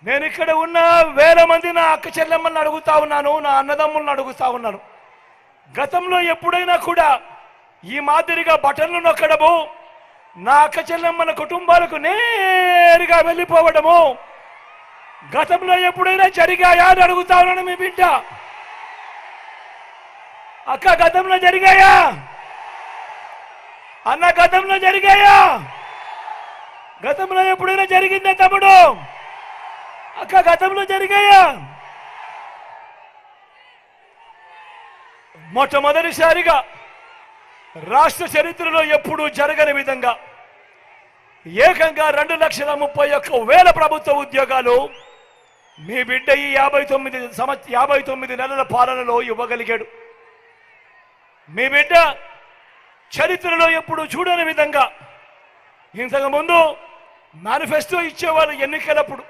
నేను ఇక్కడ ఉన్న వేల మంది నా అక్క చెల్లెమ్మల్ని అడుగుతా ఉన్నాను, నా అన్నదమ్ములను అడుగుతా ఉన్నాను. గతంలో ఎప్పుడైనా కూడా ఈ మాదిరిగా బటన్లు నొక్కడము, నా అక్క చెల్లెమ్మల కుటుంబాలకు నేరుగా వెళ్ళిపోవడము గతంలో ఎప్పుడైనా జరిగాయా అని అడుగుతా ఉన్నాను మీ బిడ్డ. అక్క గతంలో జరిగాయా? అన్న గతంలో జరిగాయా? గతంలో ఎప్పుడైనా జరిగిందా తమ్ముడు? అక్క గతంలో జరిగాయా? మొట్టమొదటిసారిగా రాష్ట్ర చరిత్రలో ఎప్పుడూ జరగని విధంగా ఏకంగా 2,31,000 ప్రభుత్వ ఉద్యోగాలు మీ బిడ్డ ఈ 59 నెలల పాలనలో ఇవ్వగలిగాడు. మీ బిడ్డ చరిత్రలో ఎప్పుడు చూడని విధంగా ఇంతకు ముందు మేనిఫెస్టో ఇచ్చేవాళ్ళు ఎన్నికలప్పుడు